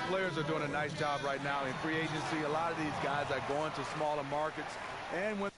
players are doing a nice job right now in free agency. A lot of these guys are going to smaller markets, and when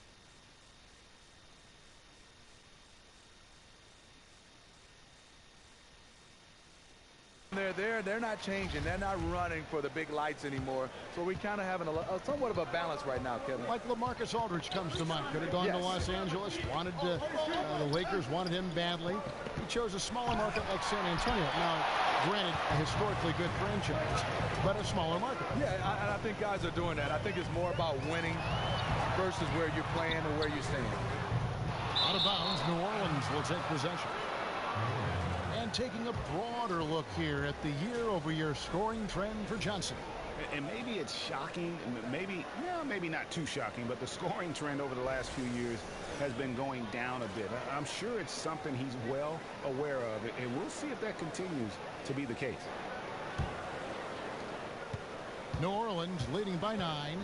they're there, they're not changing. They're not running for the big lights anymore. So we kind of having somewhat of a balance right now, Kevin. Like LaMarcus Aldridge comes to mind. Could have gone to Los Angeles. The Lakers wanted him badly. He chose a smaller market like San Antonio. Now, granted, a historically good franchise, but a smaller market. Yeah, and I think guys are doing that. I think it's more about winning versus where you're playing and where you stand. Out of bounds, New Orleans will take possession. And taking a broader look here at the year-over-year scoring trend for Johnson. And maybe it's shocking, maybe not too shocking, but the scoring trend over the last few years has been going down a bit. I'm sure it's something he's well aware of, and we'll see if that continues to be the case. New Orleans leading by 9.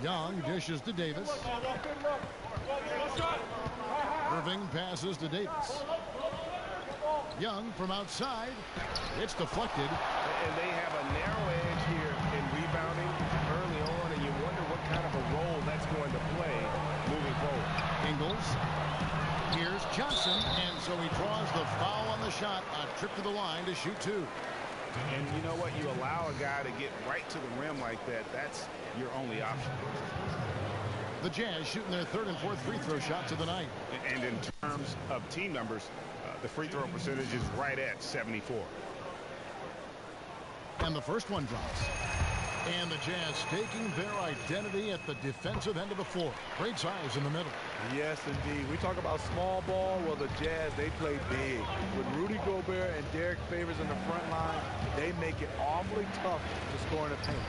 Young dishes to Davis. Irving passes to Davis. Young from outside. It's deflected. And they have a narrow edge here in rebounding early on, and you wonder what kind of a role that's going to play moving forward. Ingles. Here's Johnson, and so he draws the foul on the shot. A trip to the line to shoot 2. And you know what? You allow a guy to get right to the rim like that. That's your only option. The Jazz shooting their 3rd and 4th free throw shots of the night. And in terms of team numbers, the free throw percentage is right at 74. And the first one drops. And the Jazz staking their identity at the defensive end of the floor. Great size in the middle. Yes, indeed. We talk about small ball. Well, the Jazz, they play big. With Rudy Gobert and Derek Favors in the front line, they make it awfully tough to score in the paint.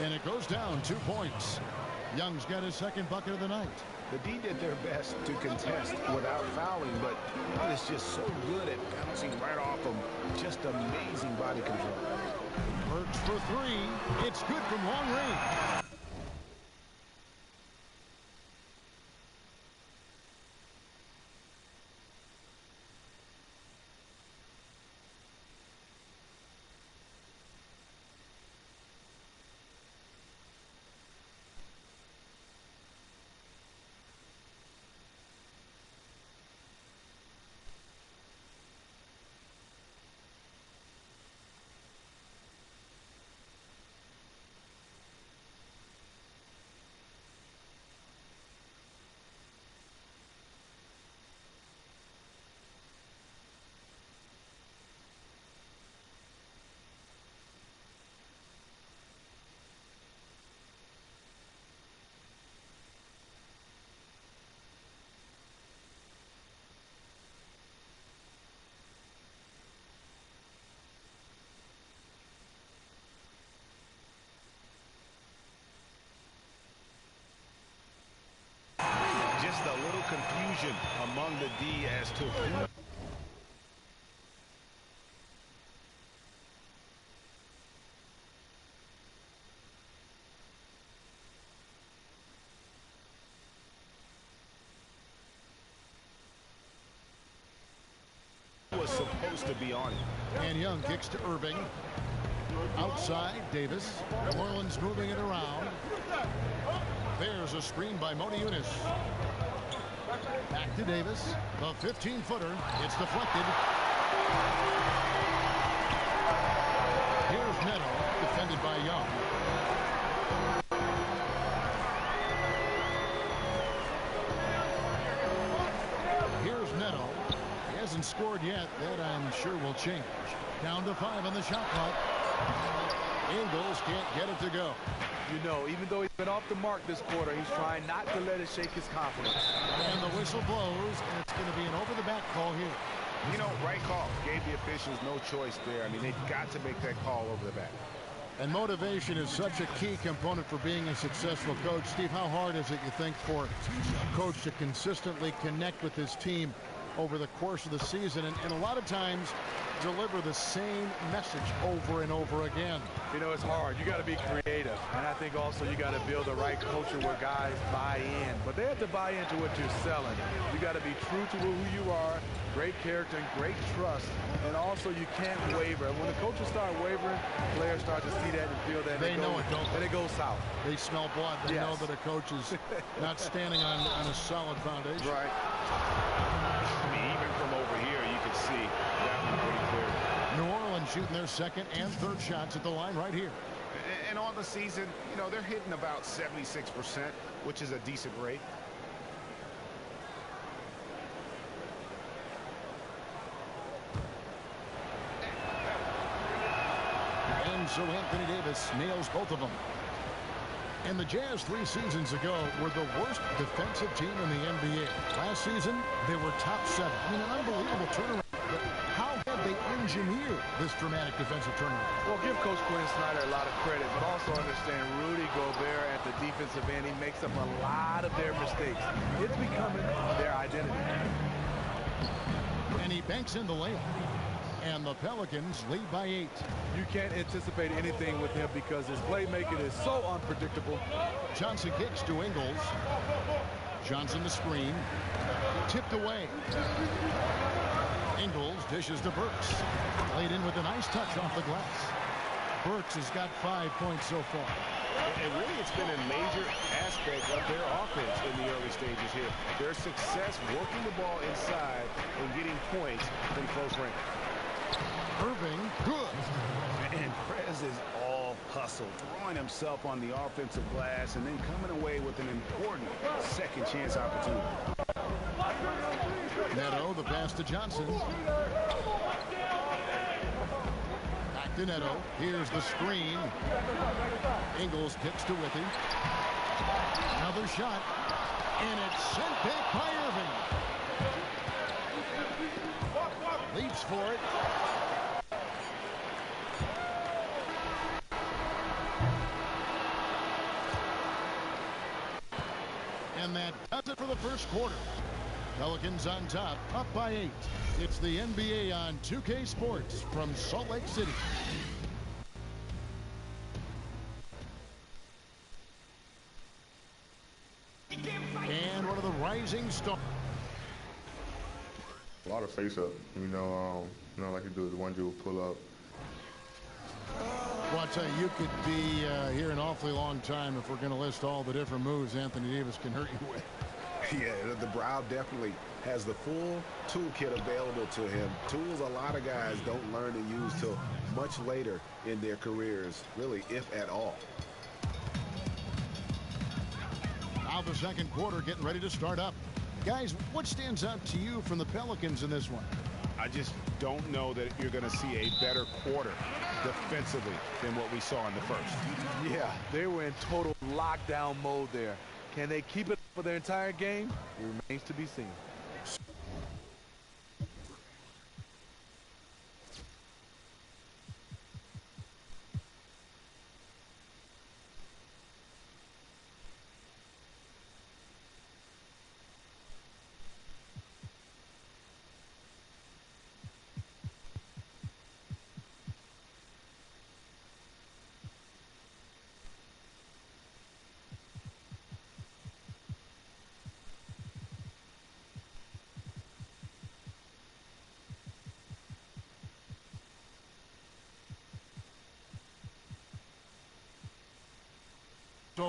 And it goes down 2 points. Young's got his 2nd bucket of the night. The D did their best to contest without fouling, but Young is just so good at bouncing right off him. Just amazing body control. Burks for 3. It's good from long range. confusion among the D as to who was supposed to be on it. And Young kicks to Irving. Outside, Davis. New Orleans moving it around. There's a screen by Mona Eunice. Back to Davis. The 15-footer. It's deflected. Here's Neto, defended by Young. Here's Neto. He hasn't scored yet. That, I'm sure, will change. Down to 5 on the shot clock. Ingles can't get it to go. You know, even though he's been off the mark this quarter, he's trying not to let it shake his confidence. And the whistle blows, and it's going to be an over-the-back call here. You know, right call. Gave the officials no choice there. I mean, they've got to make that call over the back. And motivation is such a key component for being a successful coach. Steve, how hard is it, you think, for a coach to consistently connect with his team over the course of the season and a lot of times deliver the same message over and over again? You know, it's hard. You got to be creative. And I think also you got to build the right culture where guys buy in. But they have to buy into what you're selling. You got to be true to who you are, great character and great trust. And also you can't waver. When the coaches start wavering, players start to see that and feel that. They know it, don't they? And it goes south. They smell blood. They know that a coach is not standing on a solid foundation. Right. I mean, even from over here, you can see that one pretty clear. New Orleans shooting their second and third shots at the line right here. And on the season, you know, they're hitting about 76%, which is a decent rate. And so Anthony Davis nails both of them. And the Jazz 3 seasons ago were the worst defensive team in the NBA. Last season, they were top 7. I mean, an unbelievable turnaround. But how had they engineered this dramatic defensive turnaround? Well, give Coach Quinn Snyder a lot of credit, but also understand Rudy Gobert at the defensive end. He makes up a lot of their mistakes. It's becoming their identity. And he banks in the layup. And the Pelicans lead by 8. You can't anticipate anything with him because his playmaking is so unpredictable. Johnson kicks to Ingles. Johnson the screen. Tipped away. Ingles dishes to Burks. Laid in with a nice touch off the glass. Burks has got 5 points so far. And really, it's been a major aspect of their offense in the early stages here. Their success working the ball inside and getting points from close range. Irving, good. And Prez is all hustle, throwing himself on the offensive glass and then coming away with an important second chance opportunity. Neto, the pass to Johnson. Back to Neto. Here's the screen. Ingles kicks to Withy. Another shot. And it's sent back by Irving. Leaps for it. And that does it for the first quarter. Pelicans on top, up by 8. It's the NBA on 2K Sports from Salt Lake City. And one of the rising stars. A lot of face-up, you know, like you do the one dribble pull-up. Well, I'll tell you, you could be here an awfully long time if we're going to list all the different moves Anthony Davis can hurt you with. Yeah, the Brow definitely has the full toolkit available to him. Tools a lot of guys don't learn to use till much later in their careers, really, if at all. Now the second quarter getting ready to start up. Guys, what stands out to you from the Pelicans in this one? I just don't know that you're going to see a better quarter defensively than what we saw in the first. Yeah, they were in total lockdown mode there. Can they keep it for their entire game? It remains to be seen.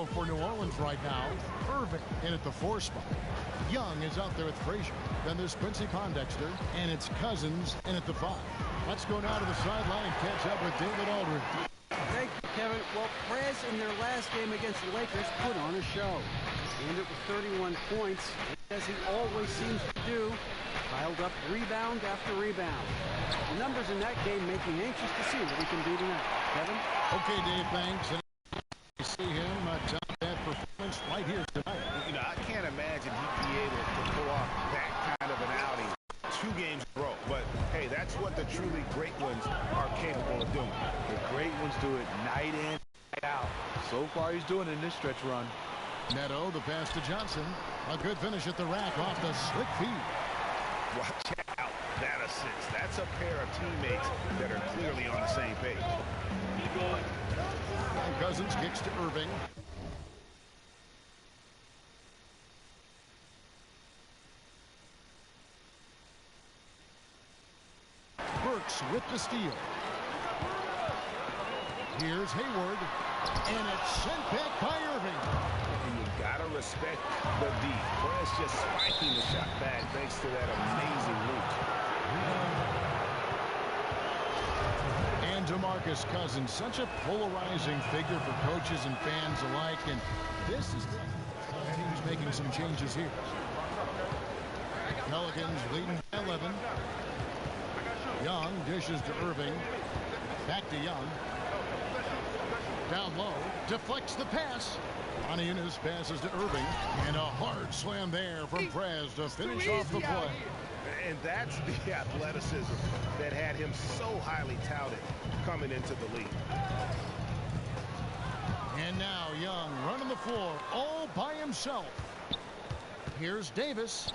So for New Orleans right now, Irving in at the 4 spot. Young is out there with Frazier. Then there's Quincy Pondexter, and it's Cousins in at the 5. Let's go now to the sideline and catch up with David Aldridge. Thank you, Kevin. Well, Prez in their last game against the Lakers put on a show. Ended with 31 points, as he always seems to do. Piled up rebound after rebound. The numbers in that game make me anxious to see what he can do tonight. Kevin? Okay, Dave, thanks. And you see him top that performance right here tonight. You know, I can't imagine he'd be able to pull off that kind of an outing 2 games in a row. But, hey, that's what the truly great ones are capable of doing. The great ones do it night in, night out. So far, he's doing it in this stretch run. Neto, the pass to Johnson. A good finish at the rack off the slick feed. Watch out that assist. That's a pair of teammates that are clearly on the same page. And Cousins kicks to Irving. Burks with the steal. Here's Hayward. And it's sent back by Irving. And you gotta respect the D. Prez just spiking the shot back thanks to that amazing loop. And DeMarcus Cousins, such a polarizing figure for coaches and fans alike. And this is and he's making some changes here. Pelicans leading by 11. Young dishes to Irving. Back to Young. Down low, deflects the pass. Yunus passes to Irving, and a hard slam there from Prez to finish off the play. And that's the athleticism that had him so highly touted coming into the league. And now Young running the floor all by himself. Here's Davis.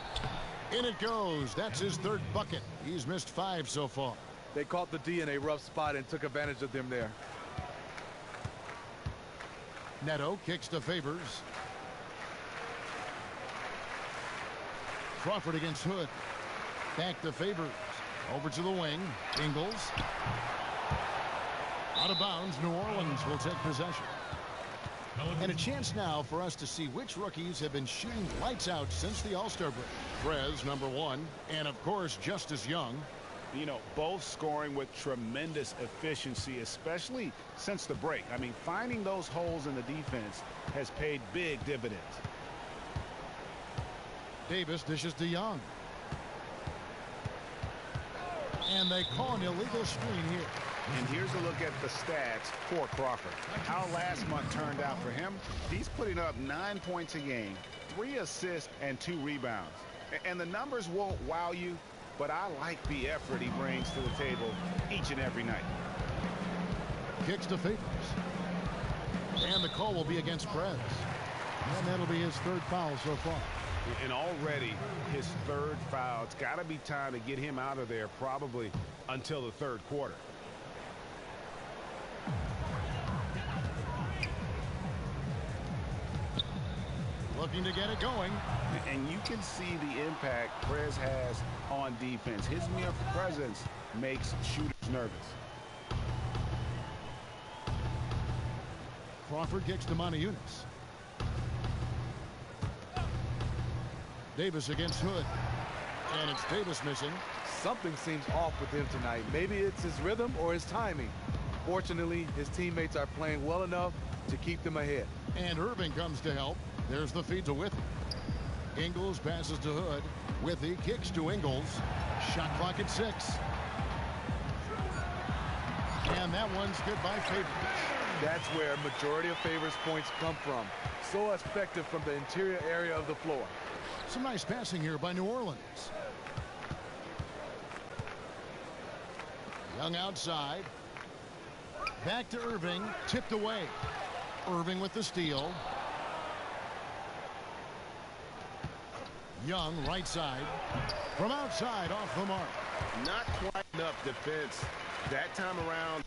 In it goes. That's his 3rd bucket. He's missed 5 so far. They caught the D in a rough spot and took advantage of them there. Neto kicks to Favors. Crawford against Hood. Back to Favors. Over to the wing. Ingles. Out of bounds. New Orleans will take possession. And a chance now for us to see which rookies have been shooting lights out since the All-Star break. Prez, number 1. And, of course, Justice Young. You know, both scoring with tremendous efficiency, especially since the break. I mean, finding those holes in the defense has paid big dividends. Davis dishes to Young. And they call an illegal screen here. And here's a look at the stats for Crawford. How last month turned out for him. He's putting up 9 points a game, 3 assists, and 2 rebounds. And the numbers won't wow you, but I like the effort he brings to the table each and every night. Kicks to Favors. And the call will be against Prez. And that'll be his 3rd foul so far. And already his 3rd foul. It's got to be time to get him out of there probably until the 3rd quarter. Looking to get it going. And you can see the impact Prez has on defense. His mere presence makes shooters nervous. Crawford kicks to Yunus. Davis against Hood. And it's Davis missing. Something seems off with him tonight. Maybe it's his rhythm or his timing. Fortunately, his teammates are playing well enough to keep them ahead. And Irving comes to help. There's the feed to Withy. Ingles passes to Hood. Withy kicks to Ingles. Shot clock at 6. And that one's good by Favors. That's where majority of Favors points come from. So effective from the interior area of the floor. Some nice passing here by New Orleans. Young outside. Back to Irving. Tipped away. Irving with the steal. Young right side. From outside off the mark. Not quite enough defense that time around.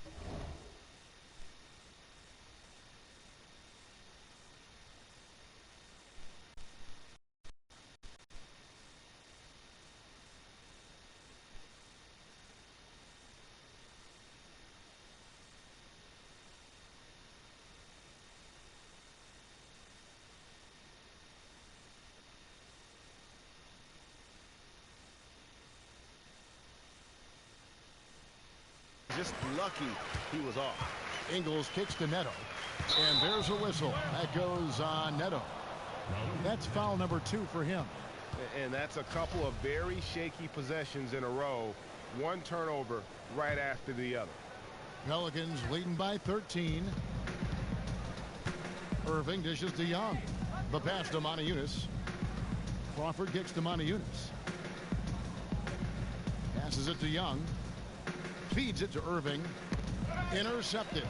Just lucky he was off. Ingles kicks to Neto. And there's a whistle. That goes on Neto. That's foul number 2 for him. And that's a couple of very shaky possessions in a row. One turnover right after the other. Pelicans leading by 13. Irving dishes to Young. The pass to Motiejunas. Crawford kicks to Motiejunas. Passes it to Young. Feeds it to Irving. Intercepted.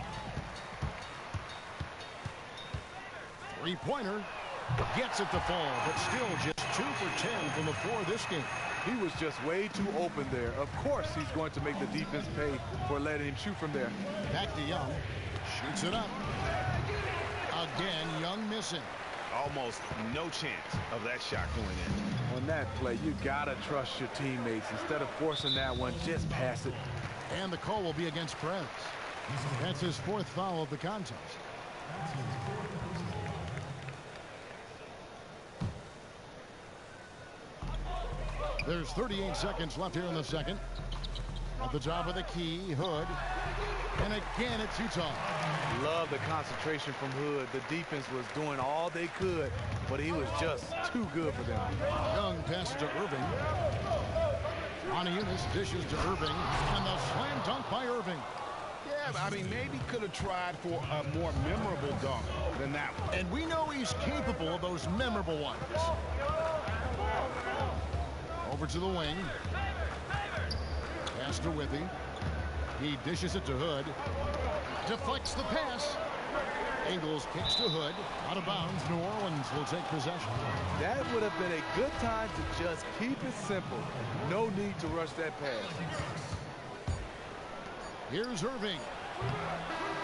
Three-pointer. Gets it to fall, but still just 2 for 10 from the floor this game. He was just way too open there. Of course he's going to make the defense pay for letting him shoot from there. Back to Young. Shoots it up. Again, Young missing. Almost no chance of that shot going in. On that play, you got to trust your teammates. Instead of forcing that one, just pass it. And the call will be against Perez. That's his 4th foul of the contest. There's 38 seconds left here in the second. At the top of the key, Hood. And again, it's Utah. Love the concentration from Hood. The defense was doing all they could, but he was just too good for them. Young passes to Irving. Motiejunas dishes to Irving. And the slam dunk by Irving. Yeah, I mean, maybe could have tried for a more memorable dunk than that one. And we know he's capable of those memorable ones. Over to the wing. Pass to Withey. He dishes it to Hood. Deflects the pass. Ingles kicks to Hood. Out of bounds. New Orleans will take possession. That would have been a good time to just keep it simple. No need to rush that pass. Here's Irving.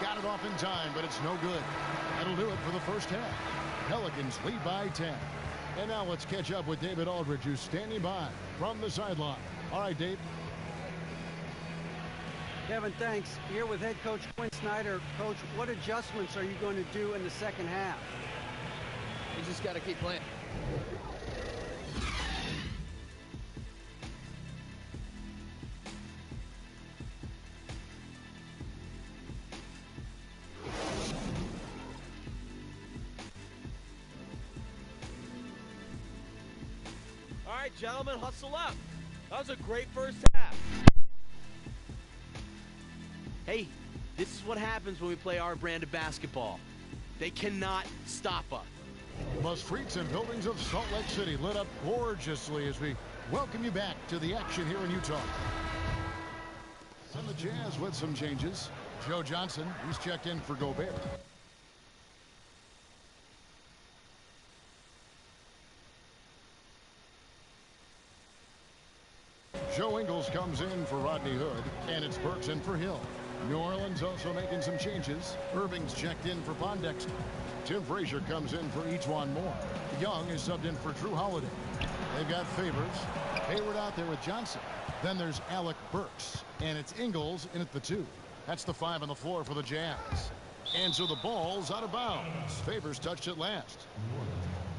Got it off in time, but it's no good. That'll do it for the first half. Pelicans lead by 10. And now let's catch up with David Aldridge, who's standing by from the sideline. All right, Dave. Kevin, thanks. Here with head coach Quinn Snyder. Coach, what adjustments are you going to do in the second half? You just got to keep playing. All right, gentlemen, hustle up. That was a great first half. Hey, this is what happens when we play our brand of basketball. They cannot stop us. The streets and buildings of Salt Lake City lit up gorgeously as we welcome you back to the action here in Utah. And the Jazz with some changes. Joe Johnson, he's checked in for Gobert. Joe Ingles comes in for Rodney Hood, and it's Burks in for Hill. New Orleans also making some changes. Irving's checked in for Pondexter. Tim Frazier comes in for E'Twaun Moore. Young is subbed in for Drew Holiday. They've got Favors. Hayward out there with Johnson. Then there's Alec Burks, and it's Ingles in at the 2. That's the 5 on the floor for the Jazz. And so the ball's out of bounds. Favors touched it last.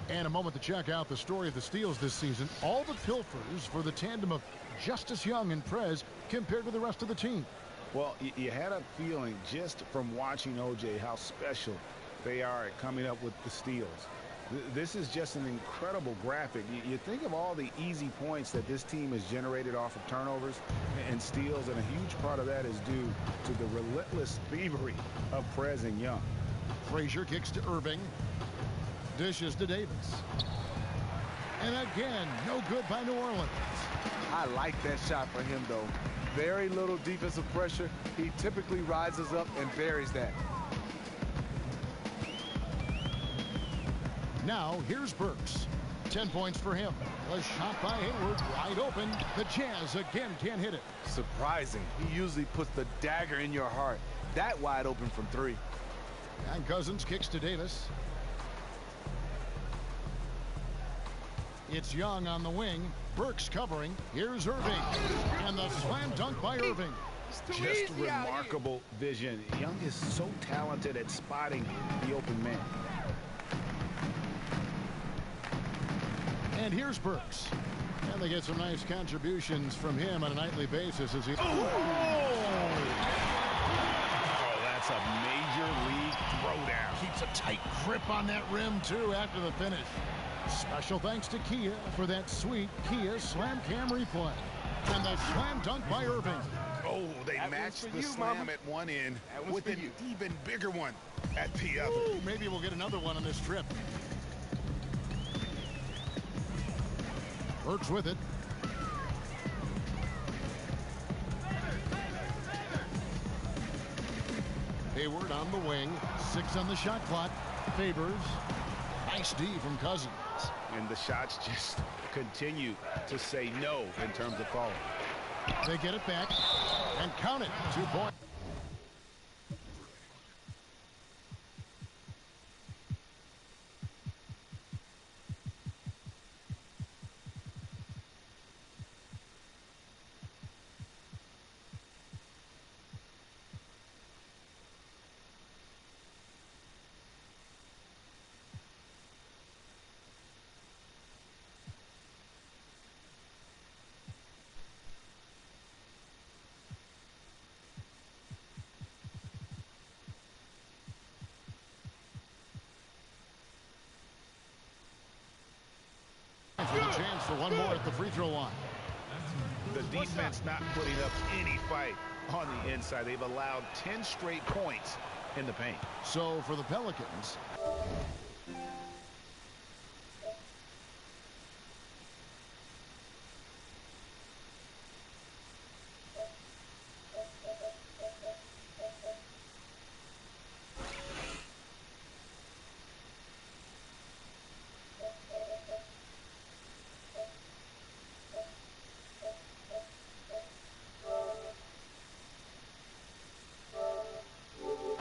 And a moment to check out the story of the steals this season. All the pilfers for the tandem of Justice Young and Prez compared to the rest of the team. Well, you had a feeling just from watching OJ how special they are at coming up with the steals. This is just an incredible graphic. You think of all the easy points that this team has generated off of turnovers and steals, and a huge part of that is due to the relentless thievery of Prez and Young. Frazier kicks to Irving. Dishes to Davis. And again, no good by New Orleans. I like that shot for him, though. Very little defensive pressure. He typically rises up and buries that. Now, here's Burks. 10 points for him. A shot by Hayward, wide open. The Jazz again can't hit it. Surprising. He usually puts the dagger in your heart. That wide open from 3. And Cousins kicks to Davis. It's Young on the wing. Burks covering. Here's Irving. And the slam dunk by Irving. Just remarkable vision. Young is so talented at spotting the open man. And here's Burks. And they get some nice contributions from him on a nightly basis as he... Oh! That's a major league throwdown. Keeps a tight grip on that rim, too, after the finish. Special thanks to Kia for that sweet Kia Slam Cam replay. And the slam dunk by Irving. Oh, they matched the slam at one end with an even bigger one at the other. Ooh, maybe we'll get another one on this trip. Burks with it. Hayward on the wing. 6 on the shot clock. Favors. Nice D from Cousins. And the shots just continue to say no in terms of falling. They get it back and count it. 2 points. With a chance for one more at the free throw line. The defense not putting up any fight on the inside. They've allowed 10 straight points in the paint. So for the Pelicans,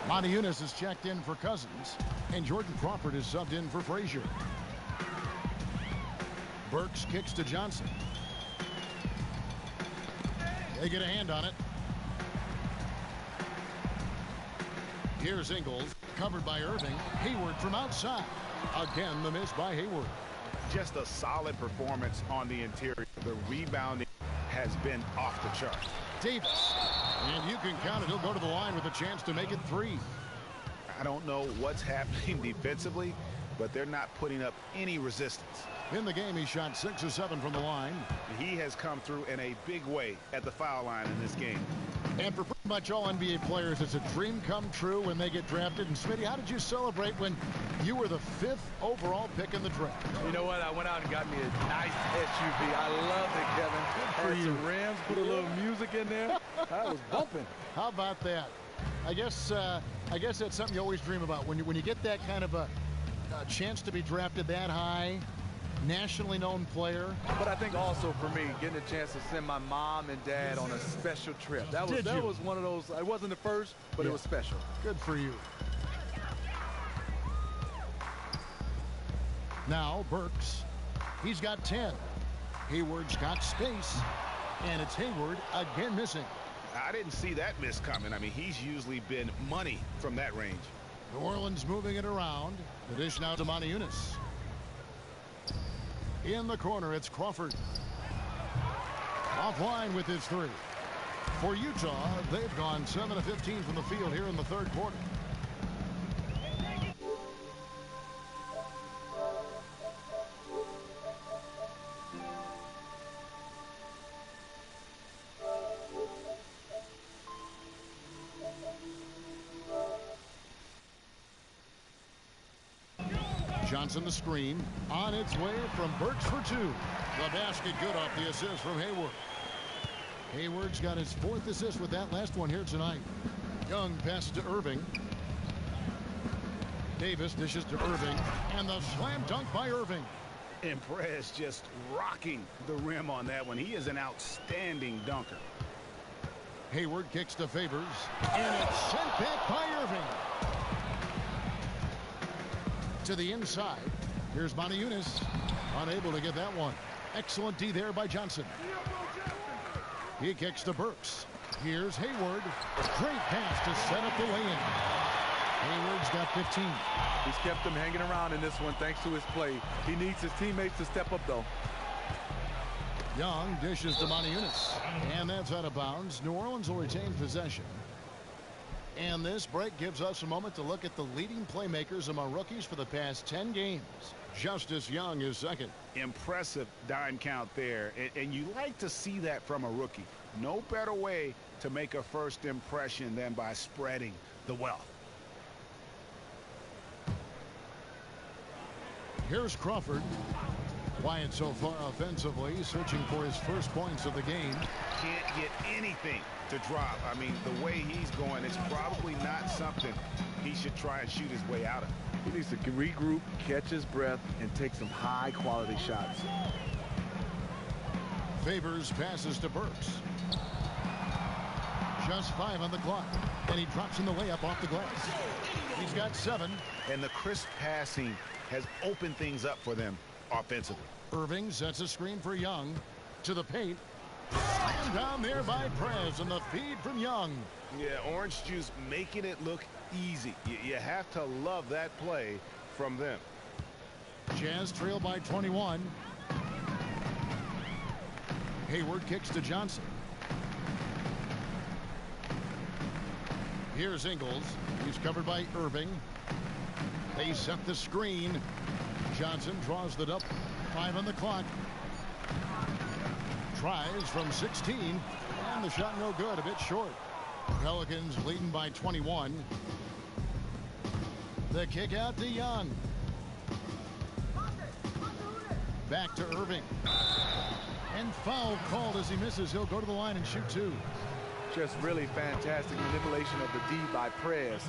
Monty Eunice is checked in for Cousins, and Jordan Crawford is subbed in for Frazier. Burks kicks to Johnson. They get a hand on it. Here's Ingles, covered by Irving. Hayward from outside. Again, the miss by Hayward. Just a solid performance on the interior. The rebounding has been off the chart. Davis, and you can count it. He'll go to the line with a chance to make it 3. I don't know what's happening defensively, but they're not putting up any resistance. In the game, he shot 6 of 7 from the line. He has come through in a big way at the foul line in this game. And for pretty much all NBA players, it's a dream come true when they get drafted. And Smitty, how did you celebrate when you were the 5th overall pick in the draft? You know what? I went out and got me a nice SUV. I loved it, Kevin. Had some rims, put a little music in there. I was bumping. How about that? I guess that's something you always dream about. When you get that kind of a chance to be drafted that high, nationally known player. But I think also for me, getting a chance to send my mom and dad on a special trip. That was one of those. It wasn't the first, but it was special. Good for you. Now Burks. He's got 10. Hayward's got space. And it's Hayward again missing. I didn't see that miss coming. I mean, he's usually been money from that range. New Orleans moving it around. The dish now to Monty Eunice. In the corner, it's Crawford. Offline with his 3. For Utah, they've gone 7 of 15 from the field here in the 3rd quarter. Johnson the screen. On its way from Burks for 2. The basket good off the assist from Hayward. Hayward's got his 4th assist with that last one here tonight. Young passes to Irving. Davis dishes to Irving. And the slam dunk by Irving. And Perez just rocking the rim on that one. He is an outstanding dunker. Hayward kicks to Favors. And it's sent back by Irving. To the inside. Here's Monty Eunice. Unable to get that one. Excellent D there by Johnson. He kicks to Burks. Here's Hayward. Great pass to set up the lay-in. Hayward's got 15. He's kept them hanging around in this one thanks to his play. He needs his teammates to step up, though. Young dishes to Monty Eunice. And that's out of bounds. New Orleans will retain possession. And this break gives us a moment to look at the leading playmakers among rookies for the past 10 games. Justice Young is second. Impressive dime count there, and you like to see that from a rookie. No better way to make a first impression than by spreading the wealth. Here's Crawford. Quiet so far offensively, searching for his first points of the game. Can't get anything to drop. I mean, the way he's going, it's probably not something he should try and shoot his way out of. He needs to regroup, catch his breath, and take some high-quality shots. Favors passes to Burks. Just 5 on the clock, and he drops in the layup off the glass. He's got 7. And the crisp passing has opened things up for them offensively. Irving sets a screen for Young. To the paint. Slammed down there by Prez, and the feed from Young. Yeah, Orange Juice making it look easy. You have to love that play from them. Jazz trail by 21. Hayward kicks to Johnson. Here's Ingles. He's covered by Irving. They set the screen. Johnson draws the double. 5 on the clock. Tries from 16. And the shot no good. A bit short. Pelicans leading by 21. The kick out to Young. Back to Irving. And foul called as he misses. He'll go to the line and shoot 2. Just really fantastic manipulation of the D by Prez.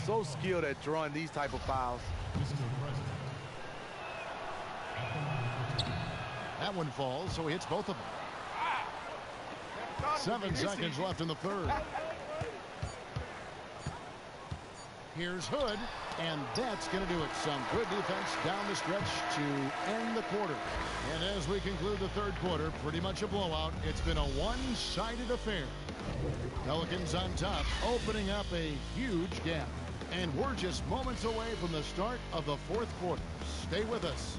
So skilled at drawing these type of fouls. That one falls, so he hits both of them. 7 seconds left in the third. Here's Hood, and that's going to do it. Some good defense down the stretch to end the quarter. And as we conclude the third quarter, pretty much a blowout. It's been a one-sided affair. Pelicans on top, opening up a huge gap. And we're just moments away from the start of the fourth quarter. Stay with us.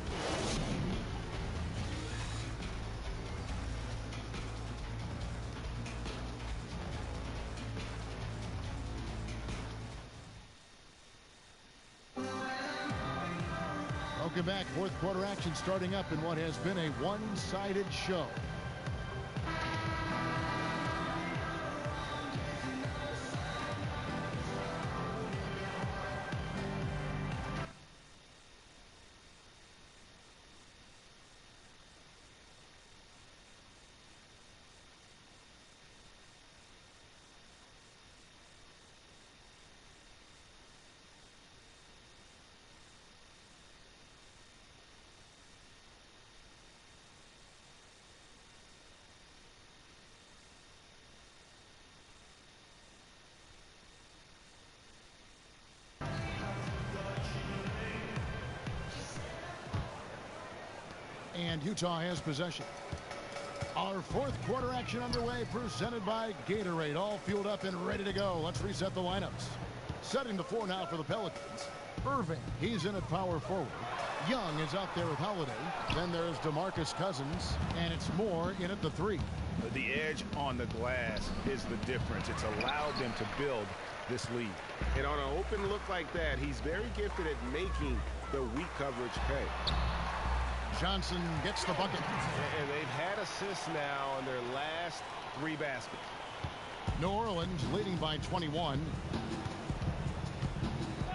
Welcome back. Fourth quarter action starting up in what has been a one-sided show. And Utah has possession. Our fourth quarter action underway, presented by Gatorade. All fueled up and ready to go. Let's reset the lineups. Setting the floor now for the Pelicans. Irving, he's in at power forward. Young is out there with Holiday. Then there's DeMarcus Cousins, and it's Moore in at the 3. The edge on the glass is the difference. It's allowed them to build this lead. And on an open look like that, he's very gifted at making the weak coverage pay. Johnson gets the bucket. And they've had assists now on their last 3 baskets. New Orleans leading by 21.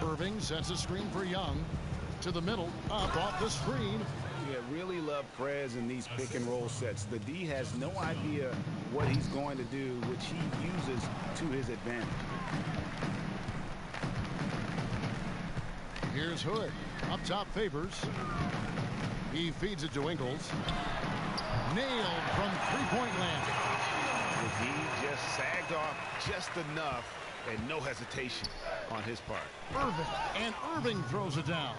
Irving sets a screen for Young. To the middle, up off the screen. Yeah, really love Prez in these pick and roll sets. The D has no idea what he's going to do, which he uses to his advantage. Here's Hood. Up top, Favors. He feeds it to Ingles. Nailed from three-point land. He just sagged off just enough and no hesitation on his part. Irving, and Irving throws it down.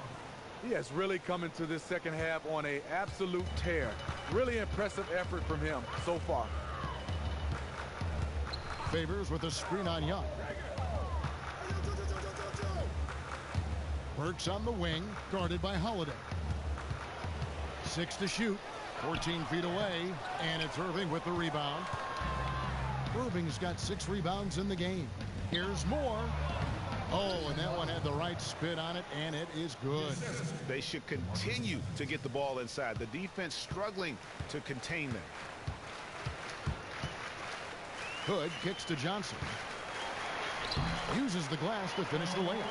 He has really come into this second half on an absolute tear. Really impressive effort from him so far. Favors with a screen on Young. Burks on the wing, guarded by Holiday. 6 to shoot, 14 feet away, and it's Irving with the rebound. Irving's got 6 rebounds in the game. Here's more. Oh, and that one had the right spin on it, and it is good. They should continue to get the ball inside. The defense struggling to contain them. Hood kicks to Johnson. Uses the glass to finish the layup.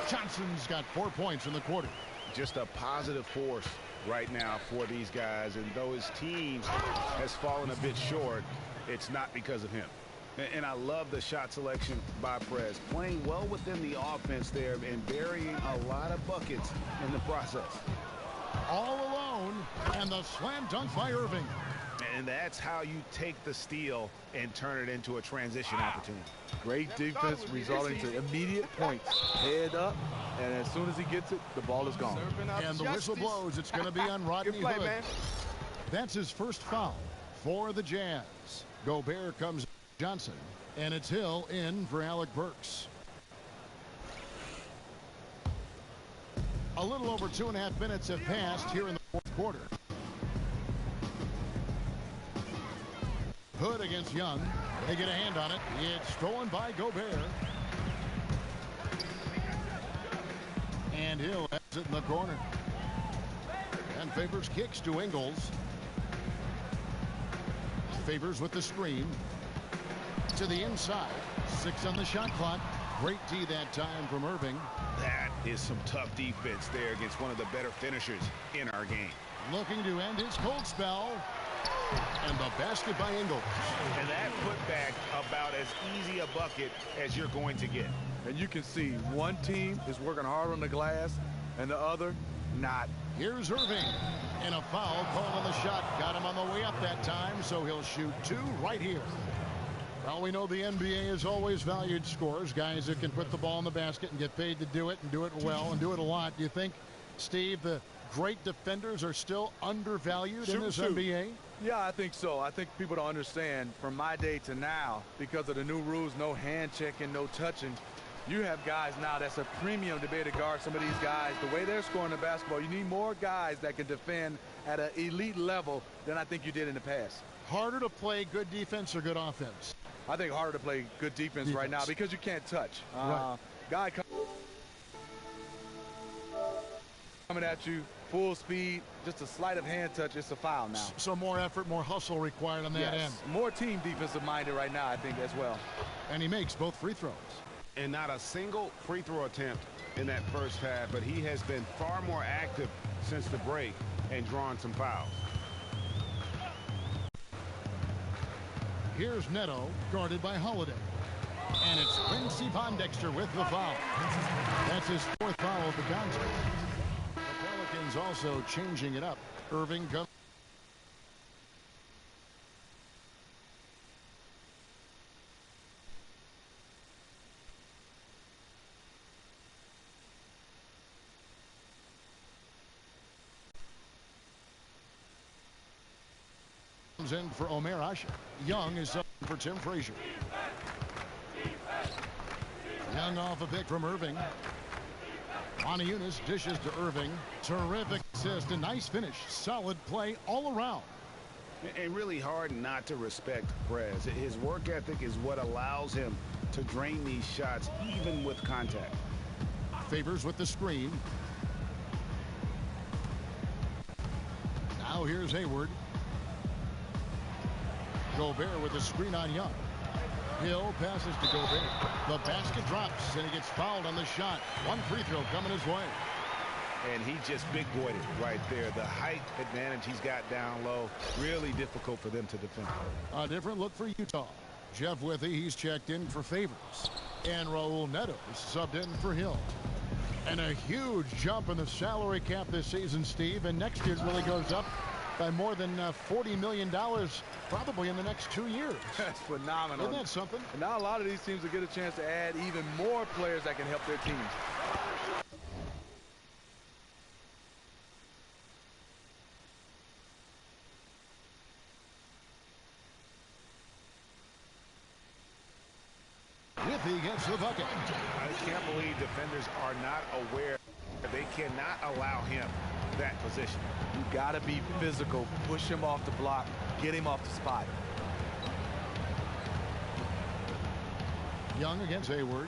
Johnson's got 4 points in the quarter. Just a positive force right now for these guys. And though his team has fallen a bit short, it's not because of him. And I love the shot selection by Prez. Playing well within the offense there and burying a lot of buckets in the process. All alone, and the slam dunk by Irving. And that's how you take the steal and turn it into a transition opportunity. Great defense resulting to immediate points. Head up, and as soon as he gets it, the ball is gone. And the whistle blows. It's going to be on Rodney Hood. Man. That's his first foul for the Jazz. Gobert comes Johnson, and it's Hill in for Alec Burks. A little over 2.5 minutes have passed here in the fourth quarter. Hood against Young. They get a hand on it. It's stolen by Gobert. And Hill has it in the corner. And Favors kicks to Ingles. Favors with the screen. To the inside. 6 on the shot clock. Great D that time from Irving. That is some tough defense there against one of the better finishers in our game. Looking to end his cold spell. And the basket by Ingles. And that putback about as easy a bucket as you're going to get. And you can see one team is working hard on the glass and the other not. Here's Irving. And a foul called on the shot. Got him on the way up that time, so he'll shoot 2 right here. Well, we know the NBA has always valued scorers, guys that can put the ball in the basket and get paid to do it and do it well and do it a lot. Do you think, Steve, the great defenders are still undervalued in this NBA? Yeah, I think so. I think people don't understand from my day to now, because of the new rules, no hand checking, no touching. You have guys now that's a premium to be able to guard some of these guys. The way they're scoring the basketball, you need more guys that can defend at an elite level than I think you did in the past. Harder to play good defense or good offense? I think harder to play good defense right now because you can't touch. Right. Guy coming at you, full speed, just a sleight of hand touch, it's a foul now. So more effort, more hustle required on that end. More team defensive minded right now, I think, as well. And he makes both free throws. And not a single free throw attempt in that first half, but he has been far more active since the break and drawn some fouls. Here's Neto, guarded by Holiday. And it's Quincy Pondexter with the foul. That's his 4th foul of the contest. The Pelicans also changing it up. Irving comes. In for Omer Asher. Young is up for Tim Frazier. Young off a pick from Irving. Eunice dishes to Irving. Terrific assist. A nice finish. Solid play all around. And really hard not to respect Prez. His work ethic is what allows him to drain these shots even with contact. Favors with the screen. Now here's Hayward. Gobert with the screen on Young. Hill passes to Gobert. The basket drops, and he gets fouled on the shot. 1 free throw coming his way. And he just big-boyed it right there. The height advantage he's got down low, really difficult for them to defend. A different look for Utah. Jeff Withey, he's checked in for Favors. And Raul Neto subbed in for Hill. And a huge jump in the salary cap this season, Steve. And next year it really goes up by more than $40 million probably in the next 2 years. That's phenomenal. Isn't that something? And now a lot of these teams will get a chance to add even more players that can help their teams. Withey gets the bucket. I can't believe defenders are not aware. They cannot allow him that position. You got to be physical. Push him off the block. Get him off the spot. Young against Hayward.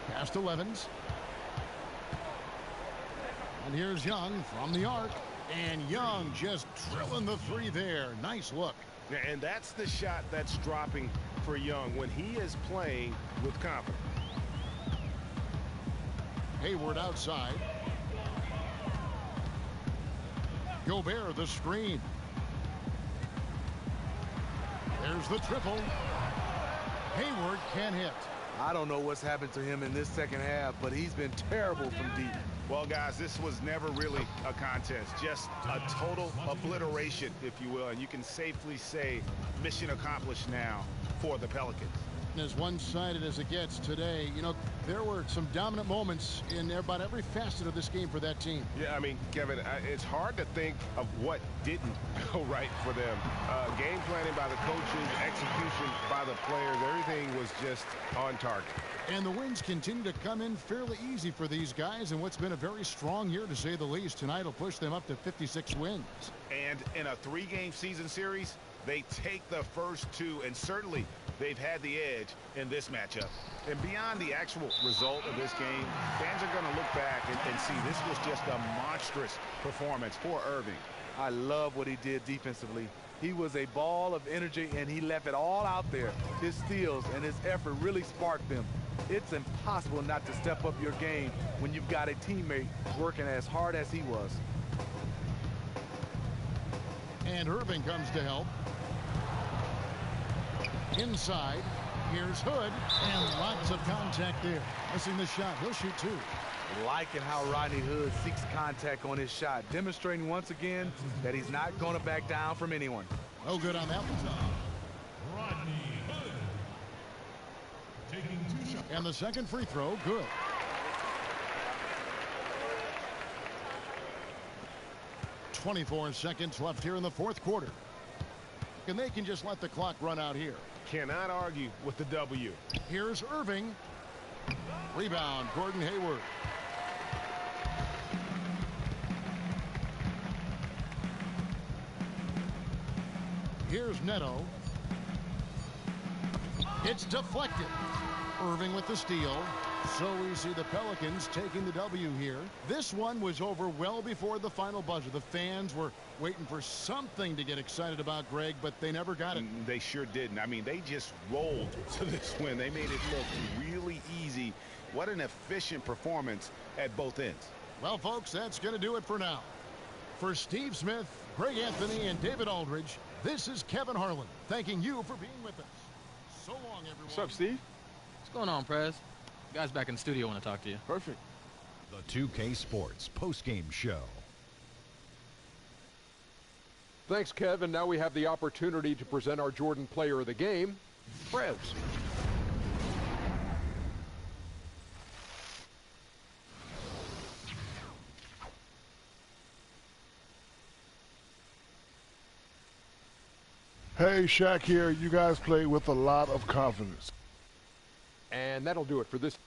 Pass to Levens. And here's Young from the arc. And Young just drilling the three there. Nice look. And that's the shot that's dropping for Young when he is playing with confidence. Hayward outside. Gobert the screen. There's the triple. Hayward can hit. I don't know what's happened to him in this second half, but he's been terrible from deep. Well, guys, this was never really a contest, just a total obliteration, if you will, and you can safely say mission accomplished now for the Pelicans. As one-sided as it gets today, you know, there were some dominant moments in about every facet of this game for that team. Yeah, I mean, Kevin, it's hard to think of what didn't go right for them. Game planning by the coaches, execution by the players, everything was just on target. And the wins continue to come in fairly easy for these guys in what's been a very strong year, to say the least. Tonight will push them up to 56 wins. And in a 3-game season series, they take the first 2, and certainly they've had the edge in this matchup. And beyond the actual result of this game, fans are going to look back and see this was just a monstrous performance for Irving. I love what he did defensively. He was a ball of energy, and he left it all out there. His steals and his effort really sparked them. It's impossible not to step up your game when you've got a teammate working as hard as he was. And Irving comes to help. Inside, here's Hood, and lots of contact there. Missing the shot. He'll shoot 2. Liking how Rodney Hood seeks contact on his shot, demonstrating once again that he's not going to back down from anyone. No good on that one. Rodney Hood. Taking 2 shots. And the second free throw, good. .24 seconds left here in the fourth quarter. And they can just let the clock run out here. Cannot argue with the W. Here's Irving. Rebound, Gordon Hayward. Here's Neto. It's deflected. Irving with the steal. So we see the Pelicans taking the W here. This one was over well before the final buzzer. The fans were waiting for something to get excited about, Greg, but they never got it. They sure didn't. I mean, they just rolled to this win. They made it look really easy. What an efficient performance at both ends. Well, folks, that's going to do it for now. For Steve Smith, Greg Anthony, and David Aldridge, this is Kevin Harlan thanking you for being with us. So long, everyone. What's up, Steve? What's going on, Prez? Guys back in the studio want to talk to you. Perfect. The 2K Sports postgame show. Thanks, Kevin. Now we have the opportunity to present our Jordan Player of the Game, Prez. Hey, Shaq here. You guys play with a lot of confidence. And that'll do it for this